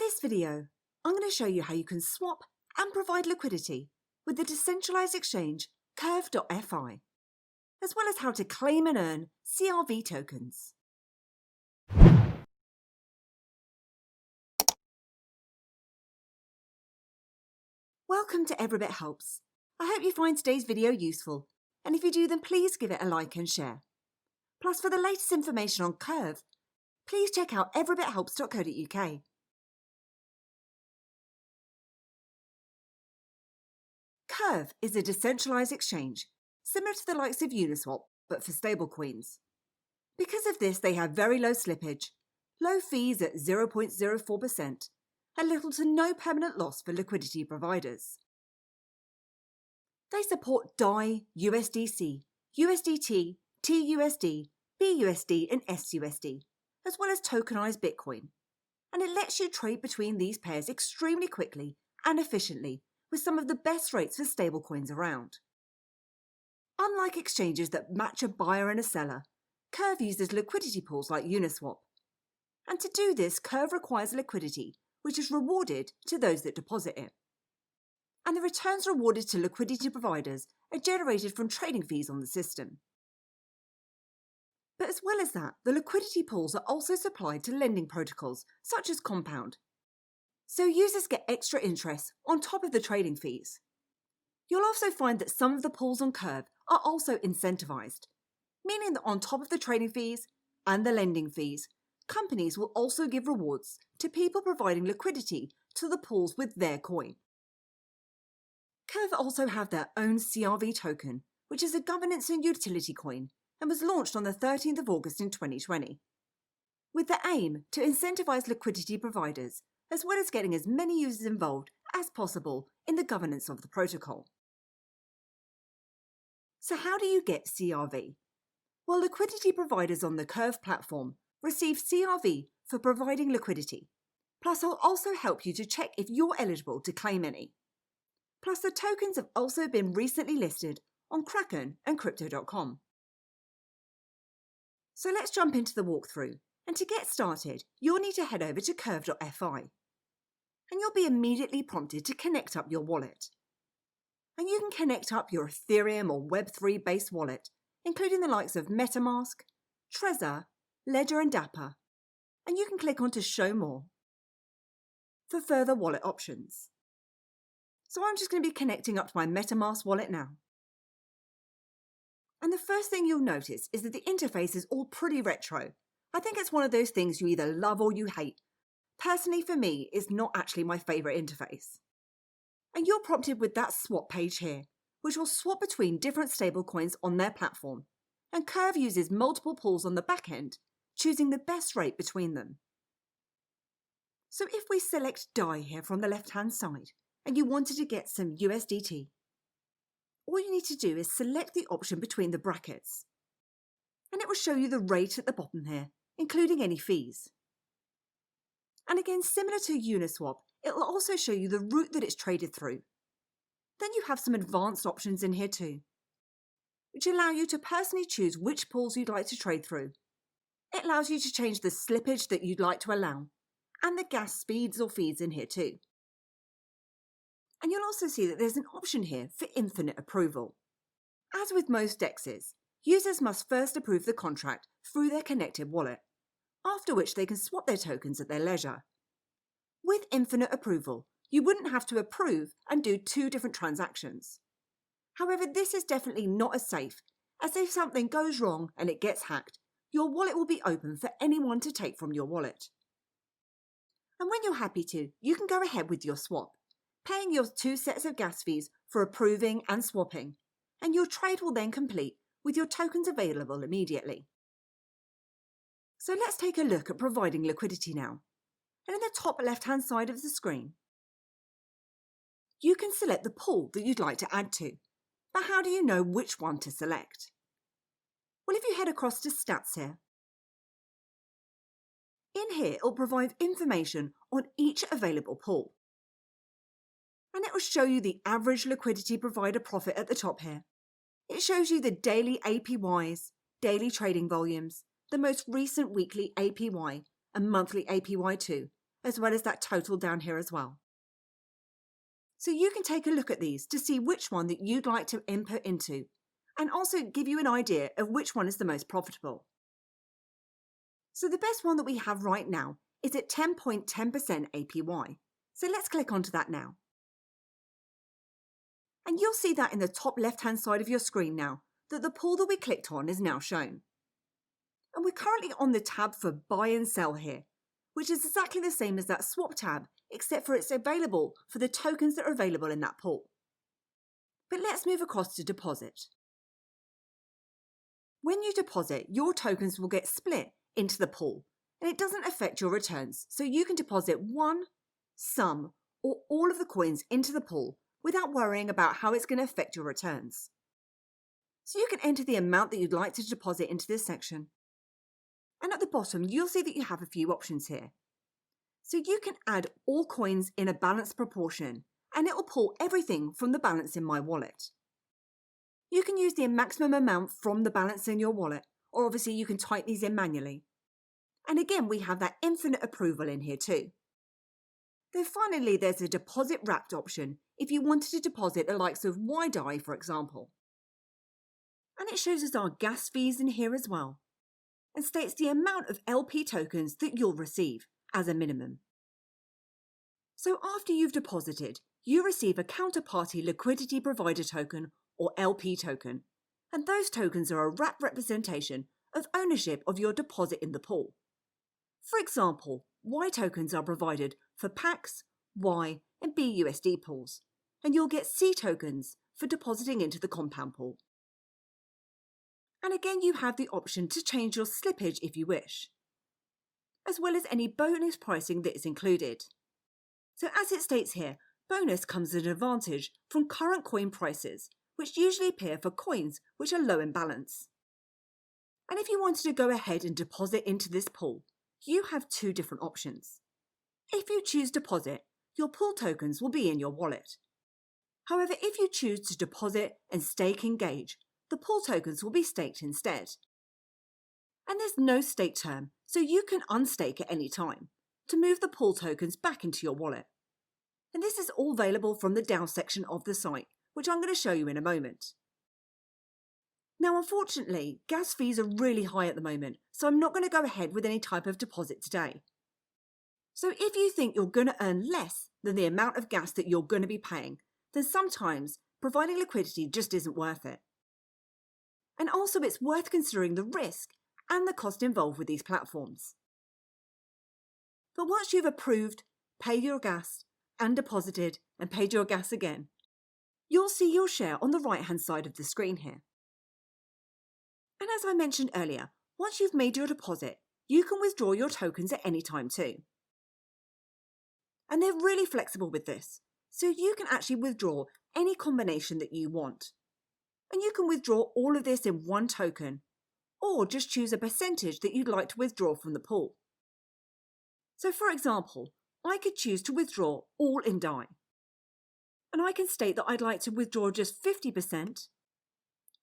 this video, I'm going to show you how you can swap and provide liquidity with the decentralized exchange Curve.fi, as well as how to claim and earn CRV tokens. Welcome to Everybit Helps. I hope you find today's video useful, and if you do, then please give it a like and share. Plus, for the latest information on Curve, please check out everybithelps.co.uk. Curve is a decentralized exchange, similar to the likes of Uniswap, but for stablecoins. Because of this, they have very low slippage, low fees at 0.04%, and little to no permanent loss for liquidity providers. They support DAI, USDC, USDT, TUSD, BUSD and SUSD, as well as tokenized Bitcoin, and it lets you trade between these pairs extremely quickly and efficiently with some of the best rates for stablecoins around. Unlike exchanges that match a buyer and a seller, Curve uses liquidity pools like Uniswap. And to do this, Curve requires liquidity, which is rewarded to those that deposit it. And the returns rewarded to liquidity providers are generated from trading fees on the system. But as well as that, the liquidity pools are also supplied to lending protocols, such as Compound. So users get extra interest on top of the trading fees. You'll also find that some of the pools on Curve are also incentivized, meaning that on top of the trading fees and the lending fees, companies will also give rewards to people providing liquidity to the pools with their coin. Curve also have their own CRV token, which is a governance and utility coin and was launched on the 13th of August in 2020, with the aim to incentivize liquidity providers as well as getting as many users involved as possible in the governance of the protocol. So how do you get CRV? Well, liquidity providers on the Curve platform receive CRV for providing liquidity. Plus, I'll also help you to check if you're eligible to claim any. Plus, the tokens have also been recently listed on Kraken and Crypto.com. So let's jump into the walkthrough. And to get started, you'll need to head over to Curve.fi. And you'll be immediately prompted to connect up your wallet. And you can connect up your Ethereum or Web3 based wallet, including the likes of MetaMask, Trezor, Ledger and Dapper. And you can click on to Show More for further wallet options. So I'm just going to be connecting up to my MetaMask wallet now. And the first thing you'll notice is that the interface is all pretty retro. I think it's one of those things you either love or you hate. Personally, for me, it's not actually my favourite interface. And you're prompted with that swap page here, which will swap between different stablecoins on their platform. And Curve uses multiple pools on the back end, choosing the best rate between them. So if we select DAI here from the left-hand side, and you wanted to get some USDT, all you need to do is select the option between the brackets. And it will show you the rate at the bottom here, including any fees. And again, similar to Uniswap, it will also show you the route that it's traded through. Then you have some advanced options in here too, which allow you to personally choose which pools you'd like to trade through. It allows you to change the slippage that you'd like to allow, and the gas speeds or feeds in here too. And you'll also see that there's an option here for infinite approval. As with most DEXs, users must first approve the contract through their connected wallet, after which they can swap their tokens at their leisure. With infinite approval, you wouldn't have to approve and do two different transactions. However, this is definitely not as safe, as if something goes wrong and it gets hacked, your wallet will be open for anyone to take from your wallet. And when you're happy to, you can go ahead with your swap, paying your 2 sets of gas fees for approving and swapping, and your trade will then complete with your tokens available immediately. So let's take a look at providing liquidity now. And in the top left-hand side of the screen, you can select the pool that you'd like to add to. But how do you know which one to select? Well, if you head across to Stats here, in here it will provide information on each available pool. And it will show you the average liquidity provider profit at the top here. It shows you the daily APYs, daily trading volumes, the most recent weekly APY and monthly APY too, as well as that total down here as well. So you can take a look at these to see which one that you'd like to input into, and also give you an idea of which one is the most profitable. So the best one that we have right now is at 10.10% APY. So let's click onto that now. And you'll see that in the top left-hand side of your screen now, that the pool that we clicked on is now shown. And we're currently on the tab for buy and sell here, which is exactly the same as that swap tab, except for it's available for the tokens that are available in that pool. But let's move across to deposit. When you deposit, your tokens will get split into the pool, and it doesn't affect your returns, so you can deposit one, some, or all of the coins into the pool without worrying about how it's going to affect your returns. So you can enter the amount that you'd like to deposit into this section. And at the bottom, you'll see that you have a few options here. So you can add all coins in a balanced proportion, and it will pull everything from the balance in my wallet. You can use the maximum amount from the balance in your wallet, or obviously you can type these in manually. And again, we have that infinite approval in here too. Then finally, there's a deposit wrapped option if you wanted to deposit the likes of WiDi, for example. And it shows us our gas fees in here as well, and states the amount of LP tokens that you'll receive as a minimum. So after you've deposited, you receive a counterparty liquidity provider token, or LP token, and those tokens are a wrapped representation of ownership of your deposit in the pool. For example, Y tokens are provided for PAX, Y, and BUSD pools, and you'll get C tokens for depositing into the compound pool. And again, you have the option to change your slippage if you wish, as well as any bonus pricing that is included. So as it states here, bonus comes as an advantage from current coin prices, which usually appear for coins which are low in balance. And if you wanted to go ahead and deposit into this pool, you have two different options. If you choose deposit, your pool tokens will be in your wallet. However, if you choose to deposit and stake Engage, the pool tokens will be staked instead. And there's no stake term, so you can unstake at any time to move the pool tokens back into your wallet. And this is all available from the DAO section of the site, which I'm going to show you in a moment. Now, unfortunately, gas fees are really high at the moment, so I'm not going to go ahead with any type of deposit today. So if you think you're going to earn less than the amount of gas that you're going to be paying, then sometimes providing liquidity just isn't worth it. And also it's worth considering the risk and the cost involved with these platforms. But once you've approved, paid your gas, and deposited and paid your gas again, you'll see your share on the right-hand side of the screen here. And as I mentioned earlier, once you've made your deposit, you can withdraw your tokens at any time too. And they're really flexible with this, so you can actually withdraw any combination that you want. And you can withdraw all of this in one token, or just choose a percentage that you'd like to withdraw from the pool. So for example, I could choose to withdraw all in DAI. And I can state that I'd like to withdraw just 50%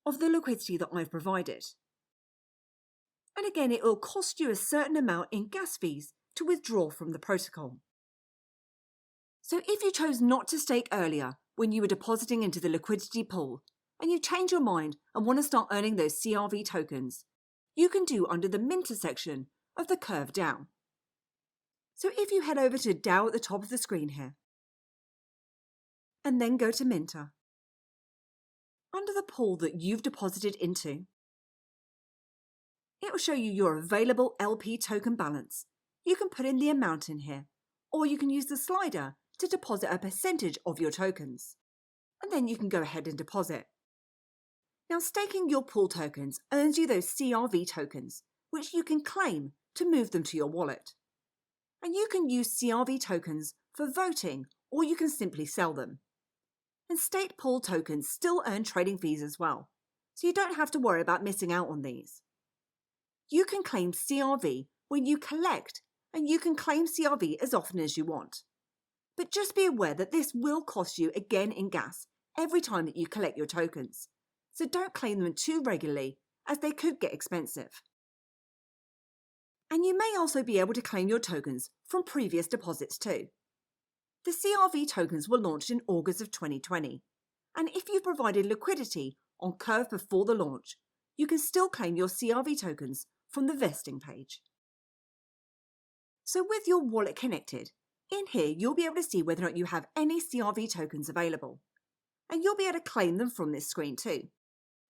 of the liquidity that I've provided. And again, it will cost you a certain amount in gas fees to withdraw from the protocol. So if you chose not to stake earlier when you were depositing into the liquidity pool, and you change your mind and want to start earning those CRV tokens, you can do under the Minter section of the Curve DAO. So if you head over to DAO at the top of the screen here, and then go to Minter, under the pool that you've deposited into, it will show you your available LP token balance. You can put in the amount in here, or you can use the slider to deposit a percentage of your tokens, and then you can go ahead and deposit. Now, staking your pool tokens earns you those CRV tokens, which you can claim to move them to your wallet. And you can use CRV tokens for voting, or you can simply sell them. And staked pool tokens still earn trading fees as well, so you don't have to worry about missing out on these. You can claim CRV when you collect, and you can claim CRV as often as you want. But just be aware that this will cost you again in gas every time that you collect your tokens. So don't claim them too regularly, as they could get expensive. And you may also be able to claim your tokens from previous deposits too. The CRV tokens were launched in August of 2020, and if you provided liquidity on Curve before the launch, you can still claim your CRV tokens from the vesting page. So with your wallet connected, in here you'll be able to see whether or not you have any CRV tokens available, and you'll be able to claim them from this screen too.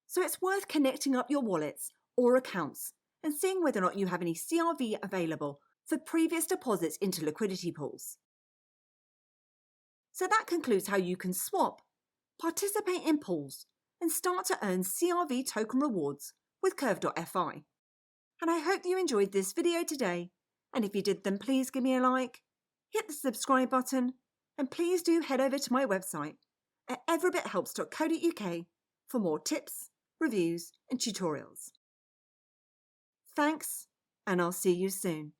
So it's worth connecting up your wallets or accounts and seeing whether or not you have any CRV available for previous deposits into liquidity pools. So that concludes how you can swap, participate in pools, and start to earn CRV token rewards with Curve.fi. And I hope you enjoyed this video today, and if you did, then please give me a like, hit the subscribe button, and please do head over to my website at everybithelps.co.uk for more tips, reviews, and tutorials. Thanks, and I'll see you soon.